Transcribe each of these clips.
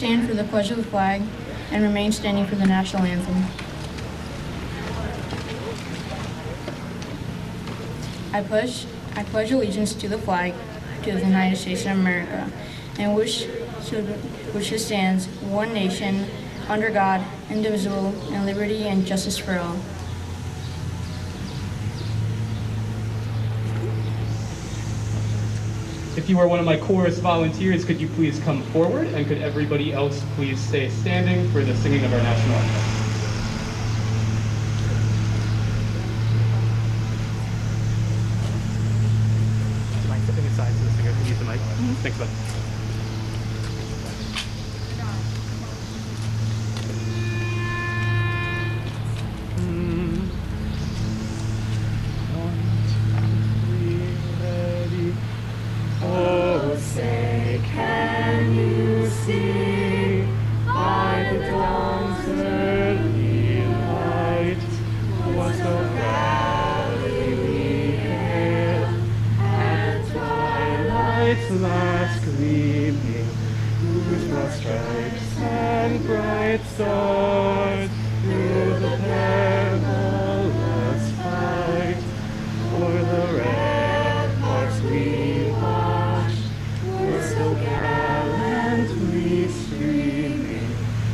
stand for the pledge of the flag and remain standing for the national anthem. I pledge allegiance to the flag to the United States of America, and which it stands, one nation, under God, indivisible, and liberty and justice for all. If you are one of my chorus volunteers, could you please come forward, and could everybody else please stay standing for the singing of our national anthem? Do you mind stepping aside so the singer can use the mic? Thanks, bud. Last gleaming, whose broad stripes and bright stars, through the perilous fight, o'er the ramparts we watched, were so gallantly streaming,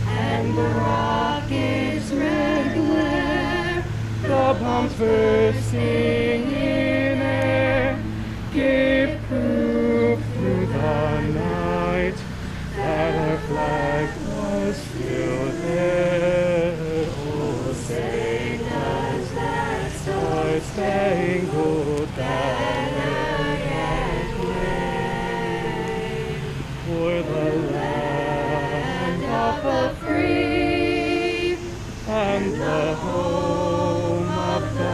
and the rocket's red glare, the bombs bursting in air, gave proof through the night that our flag was still there. Oh, say does that star-spangled banner yet wave for the land of the free and the home of the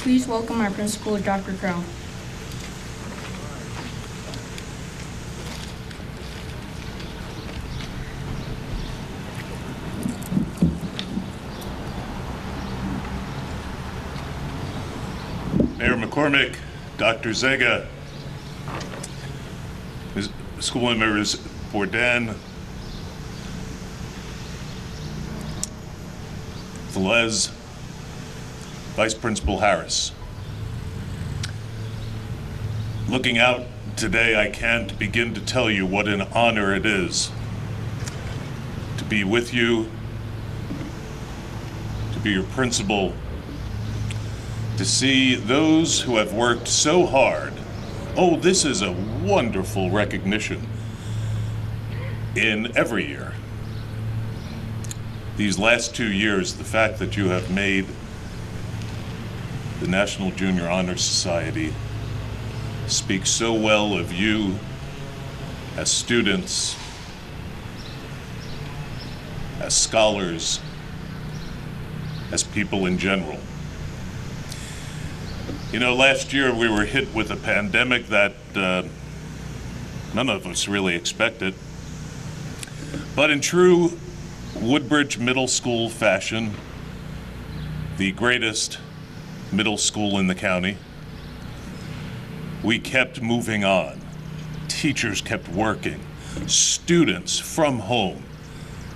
Please welcome our principal, Dr. Crow. Mayor McCormick, Dr. Zega, school members Bourdain, Velez, Vice Principal Harris. Looking out today, I can't begin to tell you what an honor it is to be with you, to be your principal, to see those who have worked so hard. Oh, this is a wonderful recognition in every year. These last 2 years, the fact that you have made the National Junior Honor Society speaks so well of you as students, as scholars, as people in general. You know, last year we were hit with a pandemic that none of us really expected. But in true Woodbridge Middle School fashion, the greatest middle school in the county, we kept moving on. Teachers kept working. Students from home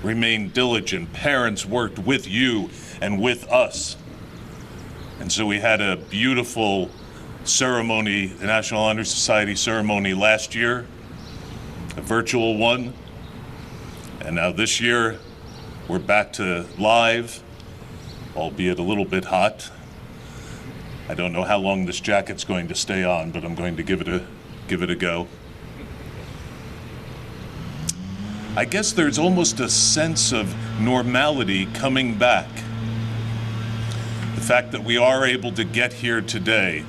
remained diligent. Parents worked with you and with us. And so we had a beautiful ceremony, the National Honor Society ceremony last year, a virtual one. And now this year, we're back to live, albeit a little bit hot. I don't know how long this jacket's going to stay on, but I'm going to give it a go. I guess there's almost a sense of normality coming back. The fact that we are able to get here today,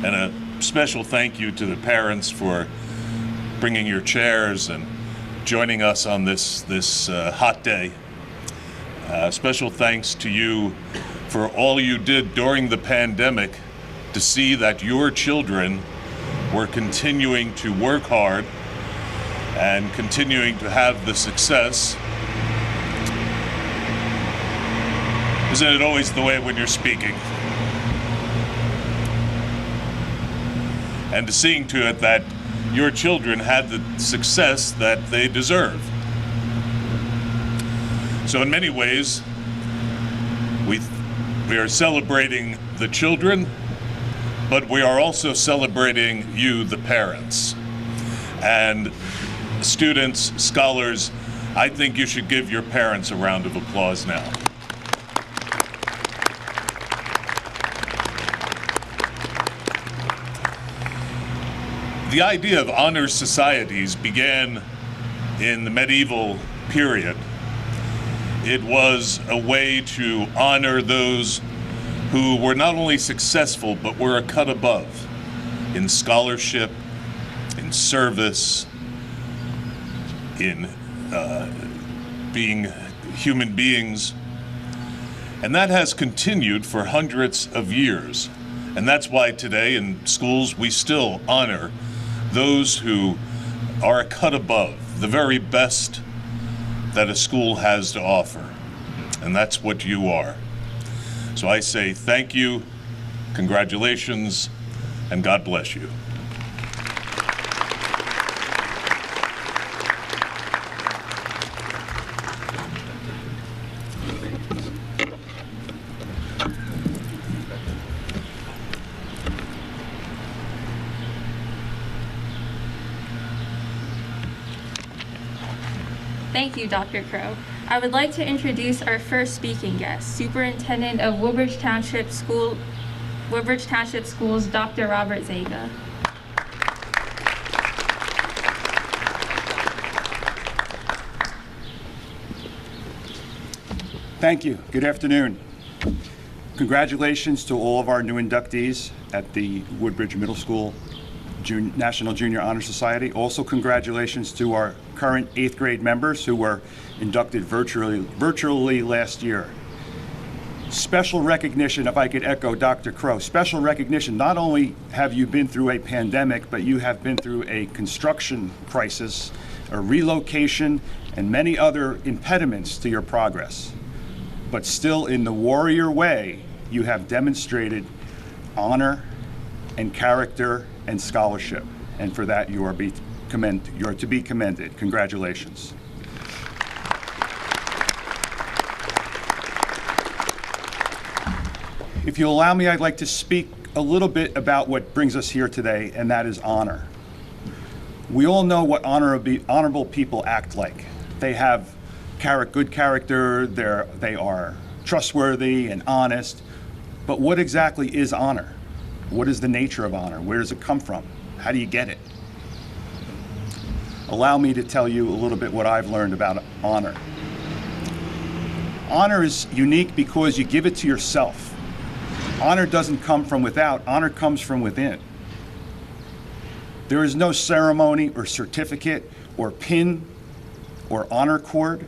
and a special thank you to the parents for bringing your chairs and joining us on this hot day. Special thanks to you for all you did during the pandemic to see that your children we're continuing to work hard and continuing to have the success. Isn't it always the way when you're speaking? And to seeing to it that your children had the success that they deserve. So in many ways, we are celebrating the children, but we are also celebrating you, the parents. And students, scholars, I think you should give your parents a round of applause now. The idea of honor societies began in the medieval period. It was a way to honor those who were not only successful, but were a cut above in scholarship, in service, in being human beings. And that has continued for hundreds of years. And that's why today in schools we still honor those who are a cut above, the very best that a school has to offer. And that's what you are. So I say thank you, congratulations, and God bless you. Thank you, Dr. Crow. I would like to introduce our first speaking guest, Superintendent of Woodbridge Township Schools, Dr. Robert Zaga. Thank you. Good afternoon. Congratulations to all of our new inductees at the Woodbridge Middle School National Junior Honor Society. Also, congratulations to our current 8th grade members who were inducted virtually last year. Special recognition, if I could echo Dr. Crow, special recognition. Not only have you been through a pandemic, but you have been through a construction crisis, a relocation, and many other impediments to your progress. But still, in the warrior way, you have demonstrated honor and character and scholarship. And for that, you are to be commended. Congratulations. If you allow me, I'd like to speak a little bit about what brings us here today, and that is honor. We all know what honorable people act like. They have good character, they are trustworthy and honest, but what exactly is honor? What is the nature of honor? Where does it come from? How do you get it? Allow me to tell you a little bit what I've learned about honor. Honor is unique because you give it to yourself. Honor doesn't come from without, honor comes from within. There is no ceremony or certificate or pin or honor cord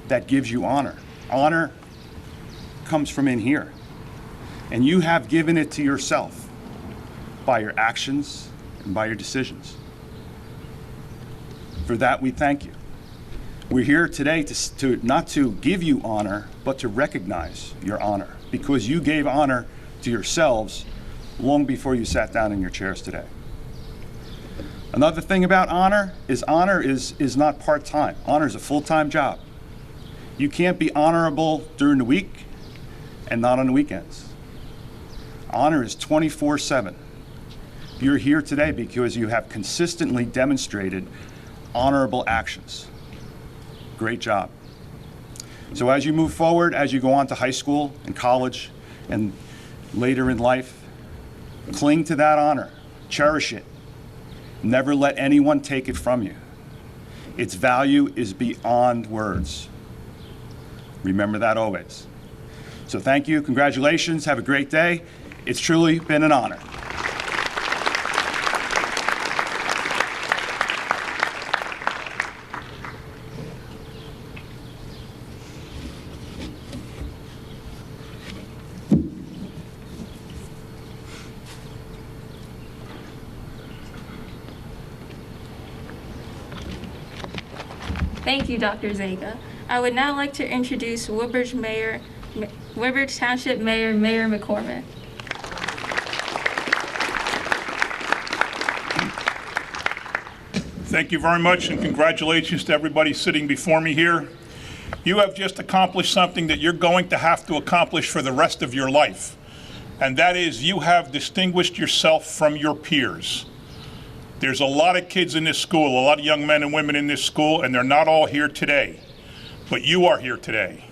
that gives you honor. Honor comes from in here. And you have given it to yourself by your actions and by your decisions. For that, we thank you. We're here today to not to give you honor, but to recognize your honor, because you gave honor to yourselves long before you sat down in your chairs today. Another thing about honor is not part-time. Honor is a full-time job. You can't be honorable during the week and not on the weekends. Honor is 24/7. You're here today because you have consistently demonstrated honorable actions. Great job. So as you move forward, as you go on to high school and college and later in life, cling to that honor, cherish it. Never let anyone take it from you. Its value is beyond words. Remember that always. So thank you, congratulations, have a great day. It's truly been an honor. Thank you, Dr. Zaga. I would now like to introduce Woodbridge Township Mayor, Mayor McCormick. Thank you very much, and congratulations to everybody sitting before me here. You have just accomplished something that you're going to have to accomplish for the rest of your life, and that is you have distinguished yourself from your peers. There's a lot of kids in this school, a lot of young men and women in this school, and they're not all here today, but you are here today.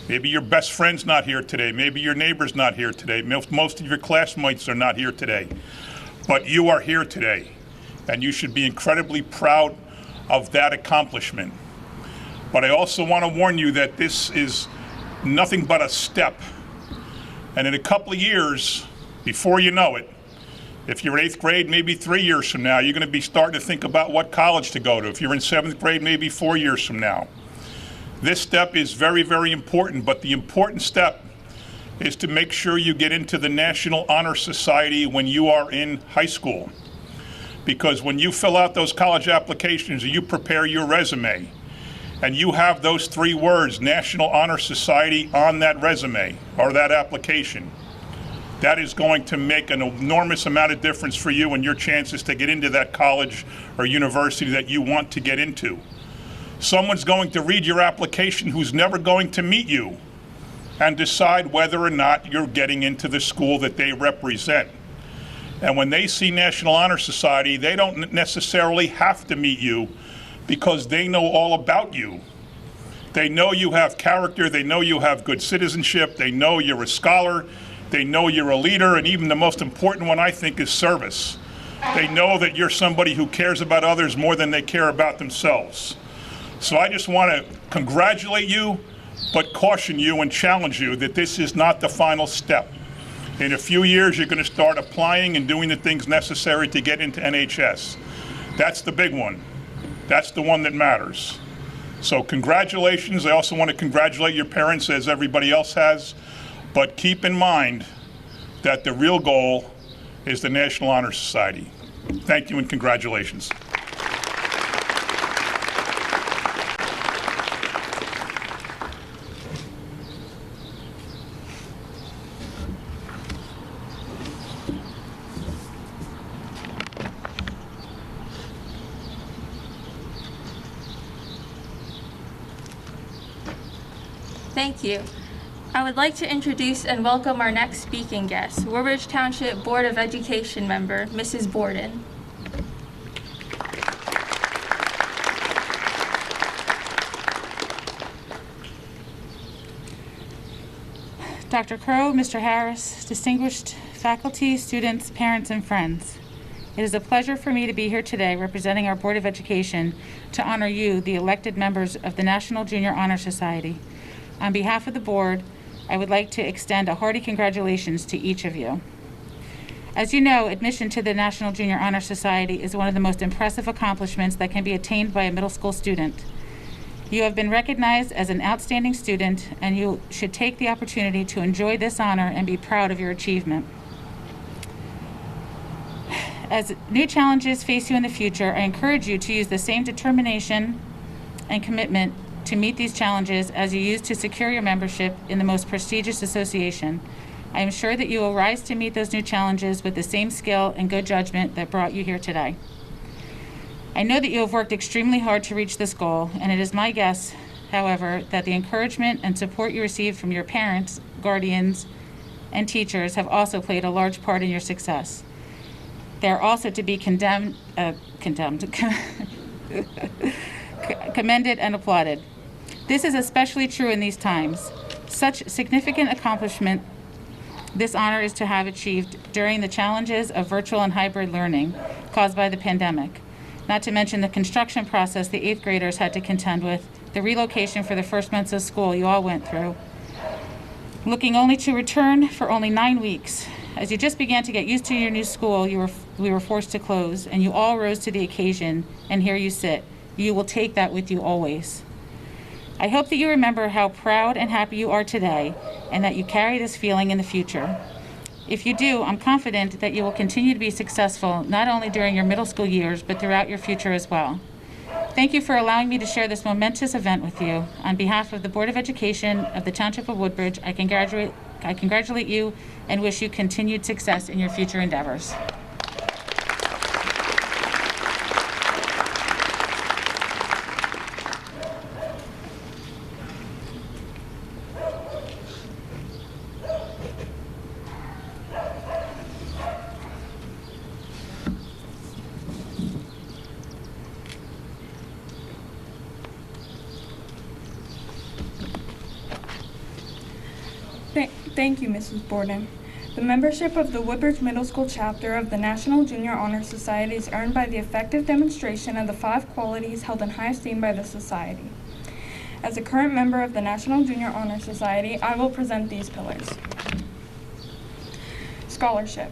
Maybe your best friend's not here today, maybe your neighbor's not here today, most of your classmates are not here today, but you are here today. And you should be incredibly proud of that accomplishment. But I also want to warn you that this is nothing but a step. And in a couple of years, before you know it, if you're in 8th grade, maybe 3 years from now, you're going to be starting to think about what college to go to. If you're in 7th grade, maybe 4 years from now. This step is very, very important, but the important step is to make sure you get into the National Honor Society when you are in high school. Because when you fill out those college applications, you prepare your resume, and you have those 3 words, National Honor Society, on that resume or that application, that is going to make an enormous amount of difference for you and your chances to get into that college or university that you want to get into. Someone's going to read your application who's never going to meet you and decide whether or not you're getting into the school that they represent. And when they see National Honor Society, they don't necessarily have to meet you because they know all about you. They know you have character, they know you have good citizenship, they know you're a scholar, they know you're a leader, and even the most important one, I think, is service. They know that you're somebody who cares about others more than they care about themselves. So I just want to congratulate you, but caution you and challenge you that this is not the final step. In a few years, you're going to start applying and doing the things necessary to get into NHS. That's the big one. That's the one that matters. So congratulations. I also want to congratulate your parents, as everybody else has. But keep in mind that the real goal is the National Honor Society. Thank you and congratulations. Thank you. I would like to introduce and welcome our next speaking guest, Woodbridge Township Board of Education member, Mrs. Borden. Dr. Crow, Mr. Harris, distinguished faculty, students, parents, and friends. It is a pleasure for me to be here today representing our Board of Education to honor you, the elected members of the National Junior Honor Society. On behalf of the board, I would like to extend a hearty congratulations to each of you. As you know, admission to the National Junior Honor Society is one of the most impressive accomplishments that can be attained by a middle school student. You have been recognized as an outstanding student, and you should take the opportunity to enjoy this honor and be proud of your achievement. As new challenges face you in the future, I encourage you to use the same determination and commitment to meet these challenges as you use to secure your membership in the most prestigious association. I am sure that you will rise to meet those new challenges with the same skill and good judgment that brought you here today. I know that you have worked extremely hard to reach this goal, and it is my guess, however, that the encouragement and support you received from your parents, guardians, and teachers have also played a large part in your success. They are also to be commended and applauded. This is especially true in these times. Such significant accomplishment this honor is to have achieved during the challenges of virtual and hybrid learning caused by the pandemic, not to mention the construction process the 8th graders had to contend with, the relocation for the first months of school you all went through, looking only to return for only 9 weeks. As you just began to get used to your new school, we were forced to close, and you all rose to the occasion, and here you sit. You will take that with you always. I hope that you remember how proud and happy you are today, and that you carry this feeling in the future. If you do, I'm confident that you will continue to be successful not only during your middle school years, but throughout your future as well. Thank you for allowing me to share this momentous event with you. On behalf of the Board of Education of the Township of Woodbridge, I congratulate you and wish you continued success in your future endeavors. Thank you, Mrs. Borden. The membership of the Woodbridge Middle School chapter of the National Junior Honor Society is earned by the effective demonstration of the 5 qualities held in high esteem by the society. As a current member of the National Junior Honor Society, I will present these pillars. Scholarship.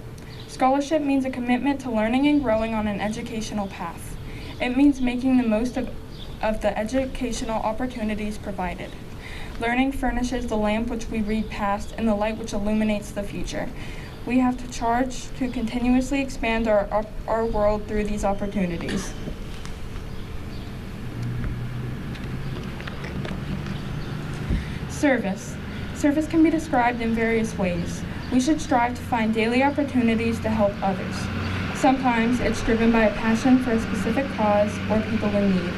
Scholarship means a commitment to learning and growing on an educational path. It means making the most of the educational opportunities provided. Learning furnishes the lamp which we read past and the light which illuminates the future. We have to charge to continuously expand our world through these opportunities. Service. Service can be described in various ways. We should strive to find daily opportunities to help others. Sometimes it's driven by a passion for a specific cause or people in need.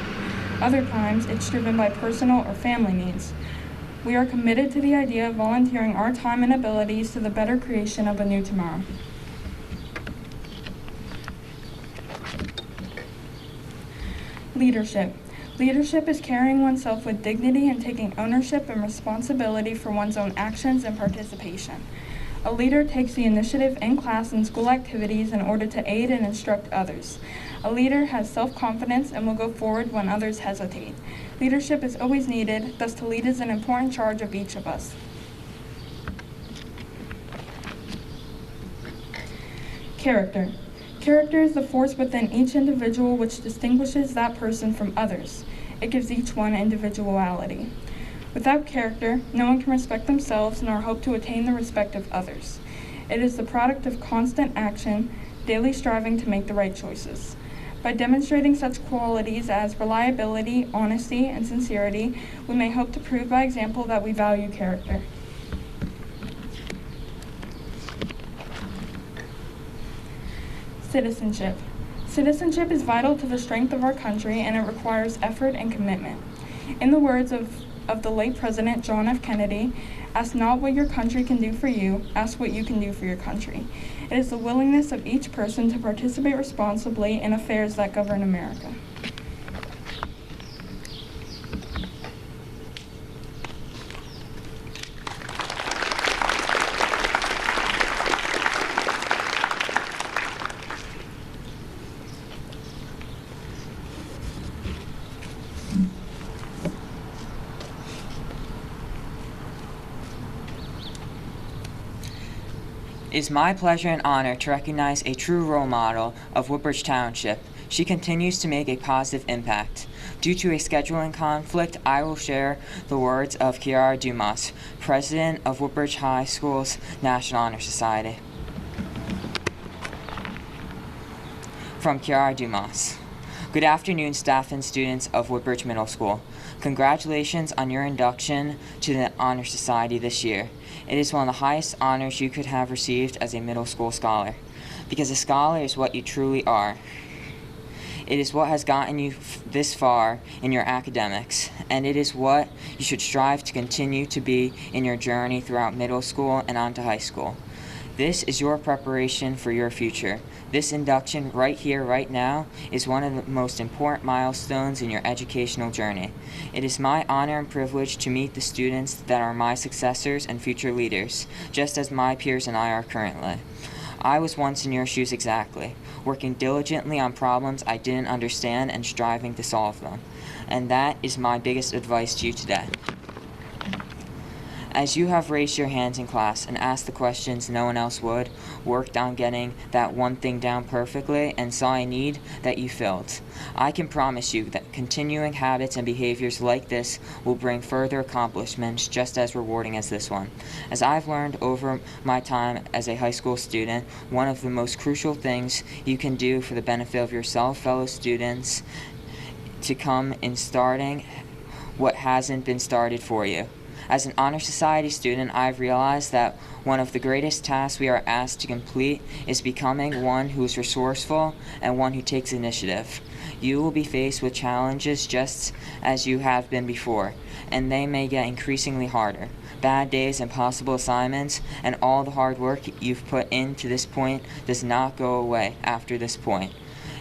Other times it's driven by personal or family needs. We are committed to the idea of volunteering our time and abilities to the better creation of a new tomorrow. Leadership. Leadership is carrying oneself with dignity and taking ownership and responsibility for one's own actions and participation. A leader takes the initiative in class and school activities in order to aid and instruct others. A leader has self-confidence and will go forward when others hesitate. Leadership is always needed, thus to lead is an important charge of each of us. Character. Character is the force within each individual which distinguishes that person from others. It gives each one individuality. Without character, no one can respect themselves nor hope to attain the respect of others. It is the product of constant action, daily striving to make the right choices. By demonstrating such qualities as reliability, honesty, and sincerity, we may hope to prove by example that we value character. Citizenship. Citizenship is vital to the strength of our country, and it requires effort and commitment. In the words of the late President John F. Kennedy, ask not what your country can do for you, ask what you can do for your country. It is the willingness of each person to participate responsibly in affairs that govern America. It is my pleasure and honor to recognize a true role model of Woodbridge Township. She continues to make a positive impact. Due to a scheduling conflict, I will share the words of Kiara Dumas, President of Woodbridge High School's National Honor Society. From Kiara Dumas. Good afternoon, staff and students of Woodbridge Middle School. Congratulations on your induction to the Honor Society this year. It is one of the highest honors you could have received as a middle school scholar, because a scholar is what you truly are. It is what has gotten you this far in your academics, and it is what you should strive to continue to be in your journey throughout middle school and on to high school. This is your preparation for your future. This induction right here, right now, is one of the most important milestones in your educational journey. It is my honor and privilege to meet the students that are my successors and future leaders, just as my peers and I are currently. I was once in your shoes exactly, working diligently on problems I didn't understand and striving to solve them. And that is my biggest advice to you today. As you have raised your hands in class and asked the questions no one else would, worked on getting that one thing down perfectly, and saw a need that you filled, I can promise you that continuing habits and behaviors like this will bring further accomplishments just as rewarding as this one. As I've learned over my time as a high school student, one of the most crucial things you can do for the benefit of yourself, fellow students, to come in starting what hasn't been started for you. As an Honor Society student, I've realized that one of the greatest tasks we are asked to complete is becoming one who is resourceful and one who takes initiative. You will be faced with challenges just as you have been before, and they may get increasingly harder. Bad days, impossible assignments, and all the hard work you've put into this point does not go away after this point.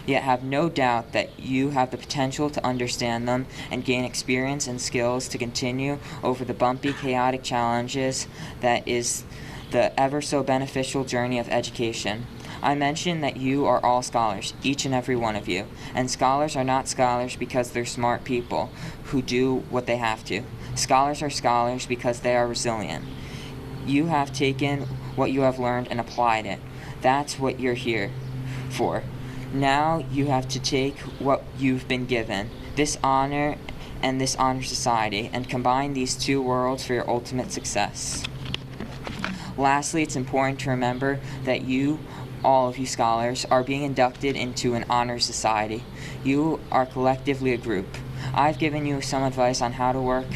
Yet have no doubt that you have the potential to understand them and gain experience and skills to continue over the bumpy, chaotic challenges that is the ever so beneficial journey of education. I mentioned that you are all scholars, each and every one of you, and scholars are not scholars because they're smart people who do what they have to. Scholars are scholars because they are resilient. You have taken what you have learned and applied it. That's what you're here for. Now you have to take what you've been given, this honor and this honor society, and combine these two worlds for your ultimate success. Lastly, it's important to remember that you, all of you scholars, are being inducted into an honor society. You are collectively a group. I've given you some advice on how to work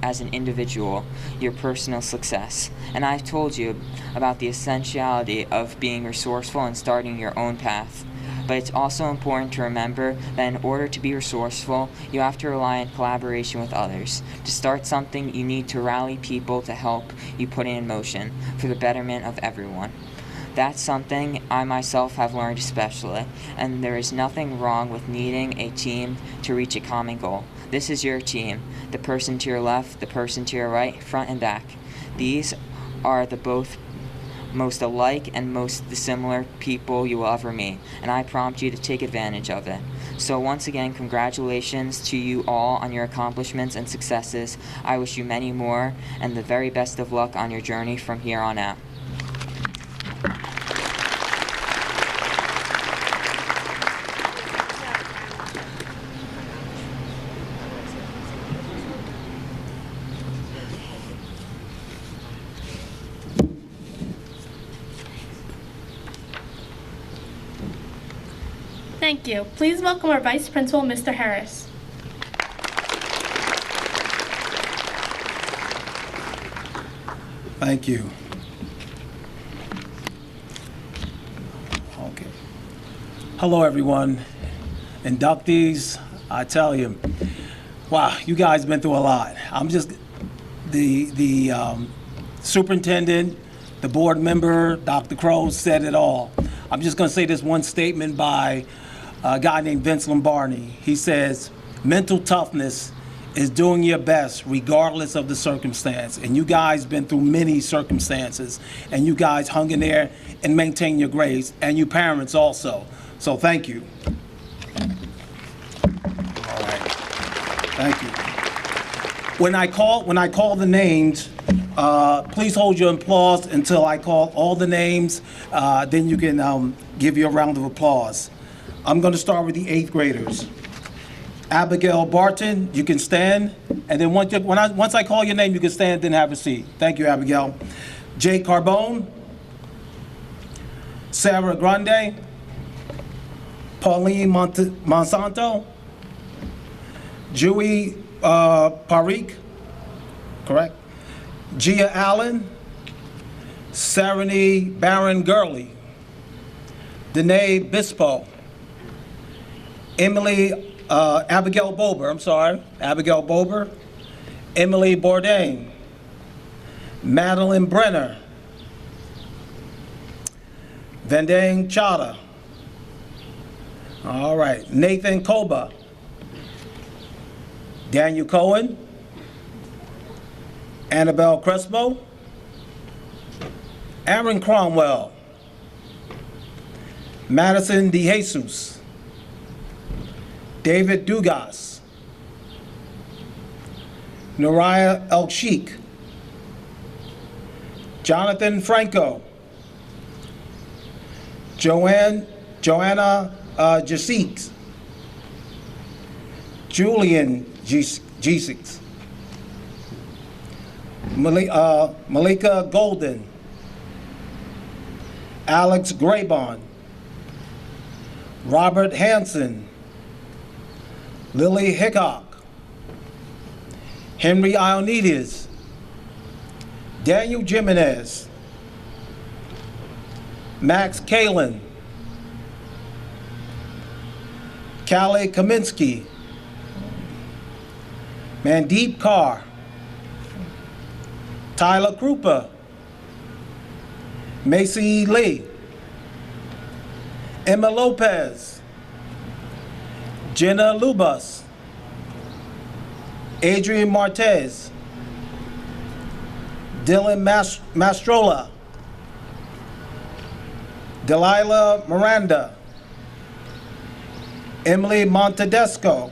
as an individual, your personal success, and I've told you about the essentiality of being resourceful and starting your own path. But it's also important to remember that in order to be resourceful, you have to rely on collaboration with others. To start something, you need to rally people to help you put it in motion for the betterment of everyone. That's something I myself have learned especially, and there is nothing wrong with needing a team to reach a common goal. This is your team, the person to your left, the person to your right, front and back. These are the both most alike and most dissimilar people you will ever meet, and I prompt you to take advantage of it. So once again, congratulations to you all on your accomplishments and successes. I wish you many more and the very best of luck on your journey from here on out. Thank you. Please welcome our Vice Principal, Mr. Harris. Thank you. Okay. Hello, everyone. Inductees, I tell you, wow, you guys been through a lot. I'm just the superintendent, the board member, Dr. Crow said it all. I'm just going to say this one statement by a guy named Vince Lombardi. He says, mental toughness is doing your best regardless of the circumstance. And you guys been through many circumstances, and you guys hung in there and maintained your grades, and you parents also. So thank you. All right. Thank you. When I call the names, please hold your applause until I call all the names. Then you can give you a round of applause. I'm going to start with the 8th graders. Abigail Barton, you can stand. And then once I call your name, you can stand and have a seat. Thank you, Abigail. Jay Carbone. Sarah Grande. Pauline Monsanto. Julie Parikh, correct? Gia Allen. Sarani Barron Gurley. Danae Bispo. Abigail Bober. Emily Bourdain. Madeline Brenner. Vendang Chada. All right, Nathan Koba. Daniel Cohen. Annabelle Crespo. Aaron Cromwell. Madison DeJesus. David Dugas. Noriah El Sheikh. Jonathan Franco. Joanna Jasik. Julian G6. Malika Golden. Alex Graybon. Robert Hansen. Lily Hickok, Henry Ionides, Daniel Jimenez, Max Kalin, Callie Kaminsky, Mandeep Kaur, Tyler Krupa, Macy Lee, Emma Lopez, Jenna Lubas, Adrian Martez, Dylan Mastrola, Delilah Miranda, Emily Montedesco,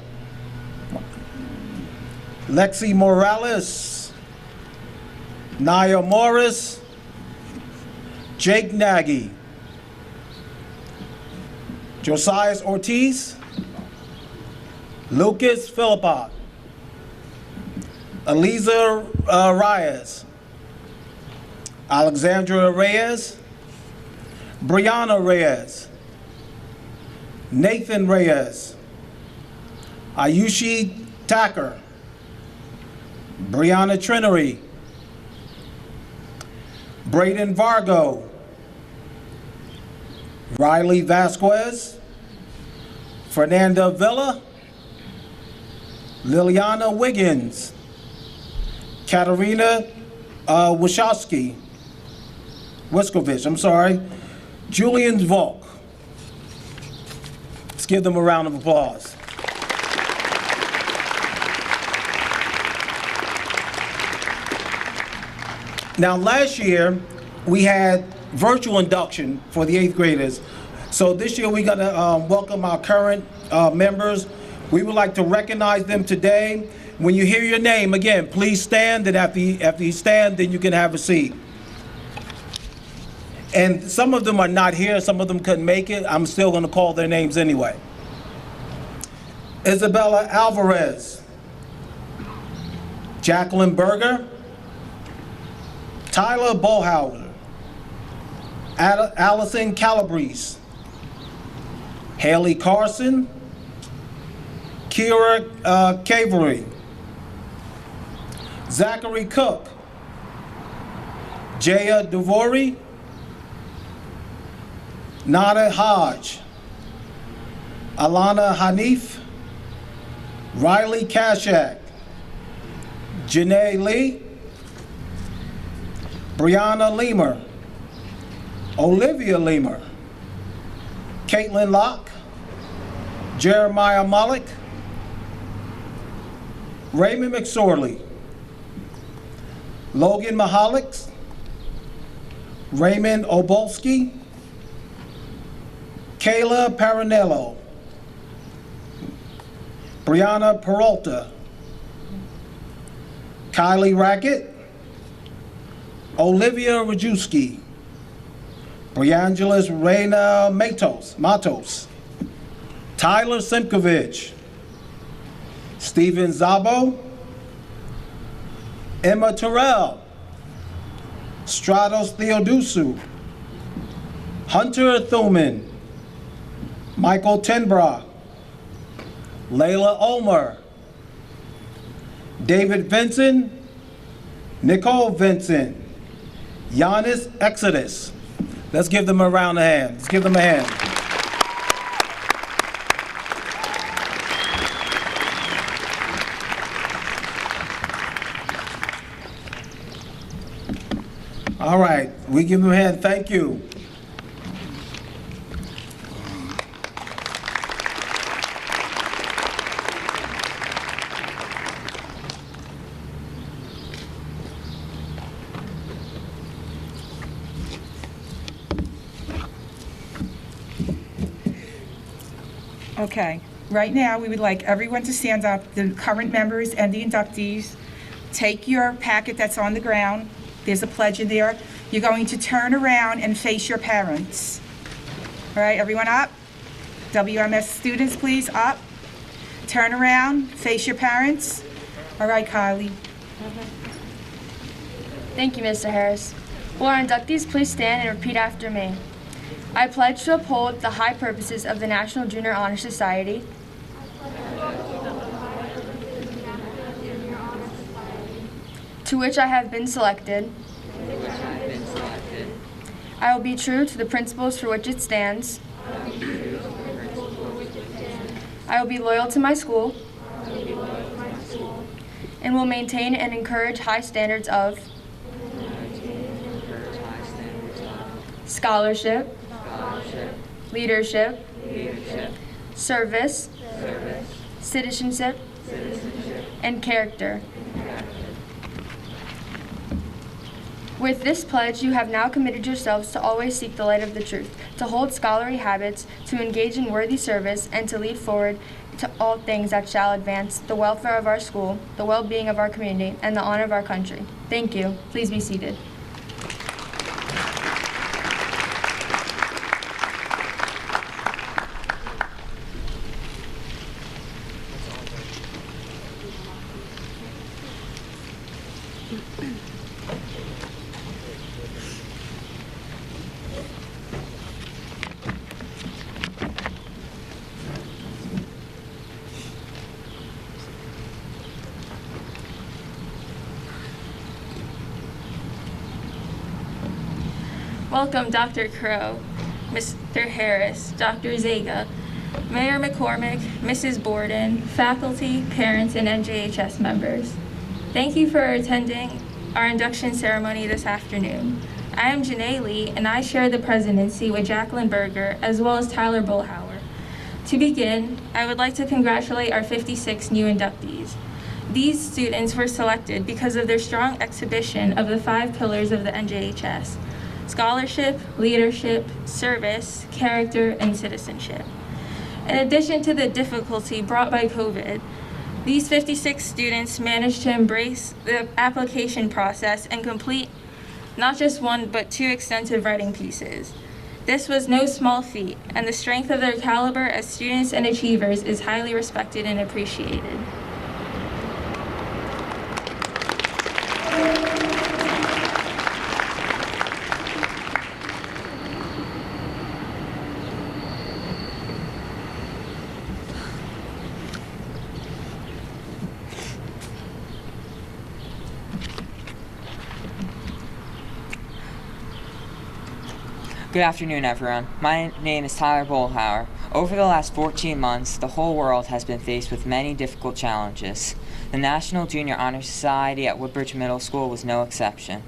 Lexi Morales, Naya Morris, Jake Nagy, Josias Ortiz, Lucas Philippa, Eliza Reyes, Alexandra Reyes, Brianna Reyes, Nathan Reyes, Ayushi Tacker, Brianna Trinery, Braden Vargo, Riley Vasquez, Fernanda Villa, Liliana Wiggins, Katerina Wiskovich, Julian Volk. Let's give them a round of applause. Now, last year, we had virtual induction for the 8th graders. So this year, we're gonna welcome our current members. We would like to recognize them today. When you hear your name, again, please stand, and after you stand, then you can have a seat. And some of them are not here, some of them couldn't make it. I'm still gonna call their names anyway. Isabella Alvarez, Jacqueline Berger, Tyler Bohauer, Allison Calabrese, Haley Carson, Kira Cavery, Zachary Cook, Jaya Devori, Nada Hodge, Alana Hanif, Riley Kashak, Janae Lee, Brianna Lemer, Olivia Lemer, Caitlin Locke, Jeremiah Malik, Raymond McSorley, Logan Mahalik, Raymond Obolsky, Kayla Paranello, Brianna Peralta, Kylie Rackett, Olivia Rajewski, Briangelis Reyna Matos, Tyler Simkovich, Stephen Zabo, Emma Terrell, Stratos Theodusu, Hunter Thuman, Michael Tenbra, Layla Ulmer, David Vincent, Nicole Vincent, Giannis Exodus. Let's give them a round of hands. Let's give them a hand. All right, we give them a hand. Thank you. Okay, right now, we would like everyone to stand up, the current members and the inductees. Take your packet that's on the ground. There's a pledge in there. You're going to turn around and face your parents. All right, everyone up? WMS students, please, up. Turn around, face your parents. All right, Kylie. Thank you, Mr. Harris. Will our inductees please stand and repeat after me? I pledge to uphold the high purposes of the National Junior Honor Society. to which I have been selected. I will be true to the principles for which it stands. I will be loyal to my school and will maintain and encourage high standards of scholarship, leadership, service, citizenship, and character. With this pledge, you have now committed yourselves to always seek the light of the truth, to hold scholarly habits, to engage in worthy service, and to lead forward to all things that shall advance the welfare of our school, the well-being of our community, and the honor of our country. Thank you. Please be seated. Welcome, Dr. Crow, Mr. Harris, Dr. Zaga, Mayor McCormick, Mrs. Borden, faculty, parents, and NJHS members. Thank you for attending our induction ceremony this afternoon. I am Janae Lee, and I share the presidency with Jacqueline Berger, as well as Tyler Bullhauer. To begin, I would like to congratulate our 56 new inductees. These students were selected because of their strong exhibition of the 5 pillars of the NJHS: scholarship, leadership, service, character, and citizenship. In addition to the difficulty brought by COVID, these 56 students managed to embrace the application process and complete not just 1, but 2 extensive writing pieces. This was no small feat, and the strength of their caliber as students and achievers is highly respected and appreciated. Good afternoon, everyone. My name is Tyler Bullhauer. Over the last 14 months, the whole world has been faced with many difficult challenges. The National Junior Honor Society at Woodbridge Middle School was no exception.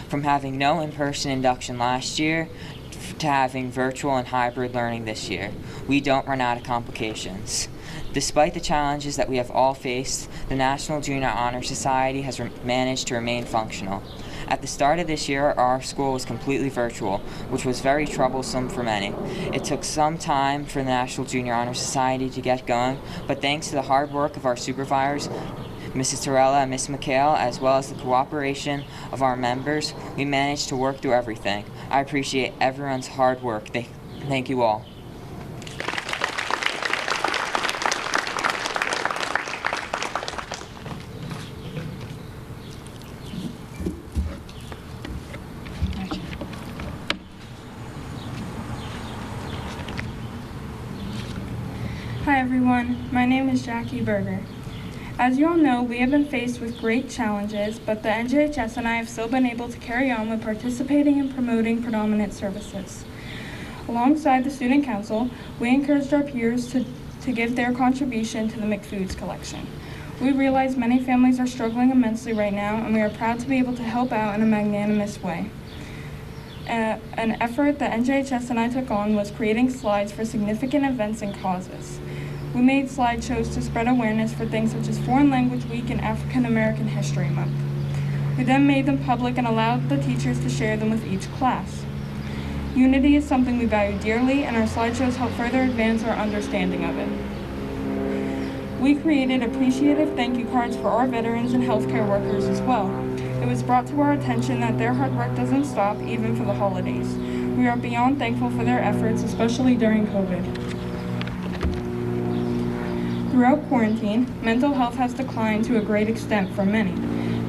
From having no in-person induction last year to having virtual and hybrid learning this year, we don't run out of complications. Despite the challenges that we have all faced, the National Junior Honor Society has managed to remain functional. At the start of this year, our school was completely virtual, which was very troublesome for many. It took some time for the National Junior Honor Society to get going, but thanks to the hard work of our supervisors, Mrs. Torella and Miss McHale, as well as the cooperation of our members, we managed to work through everything. I appreciate everyone's hard work. Thank you all. Hi everyone, my name is Jackie Berger. As you all know, we have been faced with great challenges, but the NJHS and I have still been able to carry on with participating and promoting predominant services. Alongside the Student Council, we encouraged our peers to give their contribution to the McFoods collection. We realize many families are struggling immensely right now, and we are proud to be able to help out in a magnanimous way. An effort that NJHS and I took on was creating slides for significant events and causes. We made slideshows to spread awareness for things such as Foreign Language Week and African American History Month. We then made them public and allowed the teachers to share them with each class. Unity is something we value dearly, and our slideshows help further advance our understanding of it. We created appreciative thank you cards for our veterans and healthcare workers as well. It was brought to our attention that their hard work doesn't stop even for the holidays. We are beyond thankful for their efforts, especially during COVID. Throughout quarantine, mental health has declined to a great extent for many.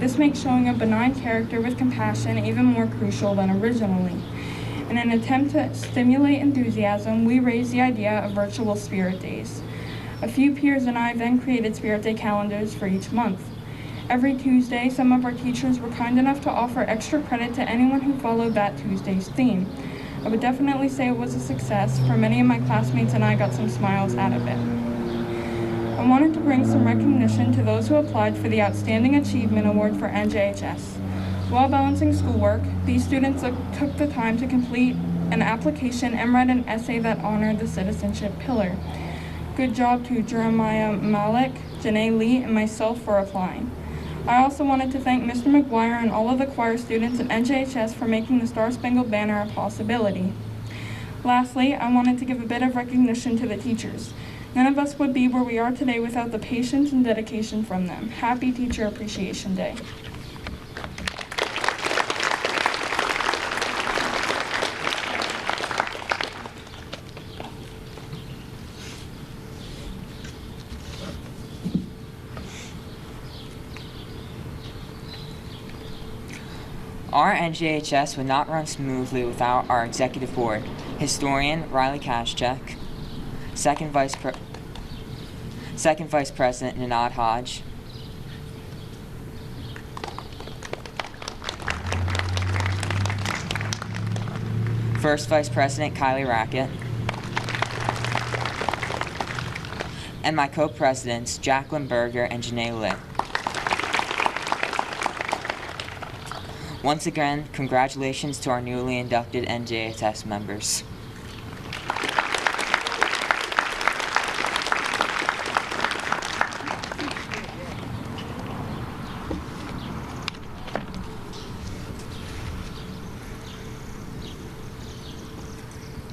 This makes showing a benign character with compassion even more crucial than originally. In an attempt to stimulate enthusiasm, we raised the idea of virtual Spirit Days. A few peers and I then created Spirit Day calendars for each month. Every Tuesday, some of our teachers were kind enough to offer extra credit to anyone who followed that Tuesday's theme. I would definitely say it was a success, for many of my classmates and I got some smiles out of it. I wanted to bring some recognition to those who applied for the Outstanding Achievement Award for NJHS. While balancing schoolwork, these students took the time to complete an application and write an essay that honored the citizenship pillar. Good job to Jeremiah Malik, Janae Lee, and myself for applying. I also wanted to thank Mr. McGuire and all of the choir students at NJHS for making the Star Spangled Banner a possibility. Lastly, I wanted to give a bit of recognition to the teachers. None of us would be where we are today without the patience and dedication from them. Happy Teacher Appreciation Day. Our NJHS would not run smoothly without our executive board, historian Riley Kashchek, Second Vice President Nanad Hodge, First Vice President Kylie Rackett, and my co-presidents Jacqueline Berger and Janae Lee. Once again, congratulations to our newly inducted NJHS members.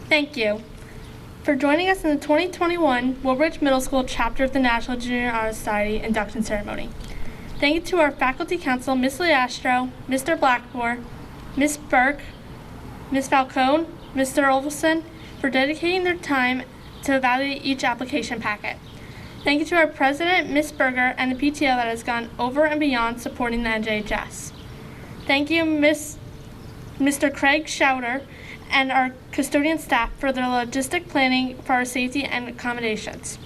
Thank you for joining us in the 2021 Woodbridge Middle School chapter of the National Junior Honor Society induction ceremony. Thank you to our faculty council, Ms. Leastro, Mr. Blackmore, Ms. Burke, Ms. Falcone, Mr. Olson, for dedicating their time to evaluate each application packet. Thank you to our president, Ms. Berger, and the PTO that has gone over and beyond supporting the NJHS. Thank you, Mr. Craig Schauder, and our custodian staff for their logistic planning for our safety and accommodations.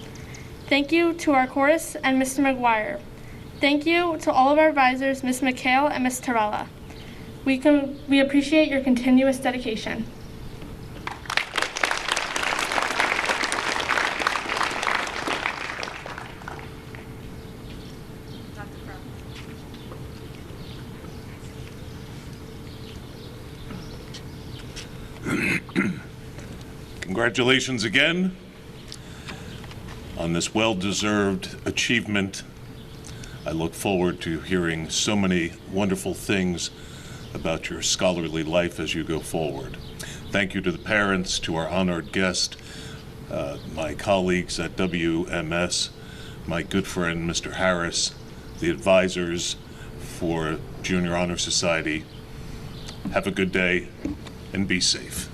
Thank you to our chorus and Mr. McGuire. Thank you to all of our advisors, Ms. McHale and Ms. Torella. We appreciate your continuous dedication. Congratulations again on this well-deserved achievement. I look forward to hearing so many wonderful things about your scholarly life as you go forward. Thank you to the parents, to our honored guest, my colleagues at WMS, my good friend Mr. Harris, the advisors for Junior Honor Society. Have a good day and be safe.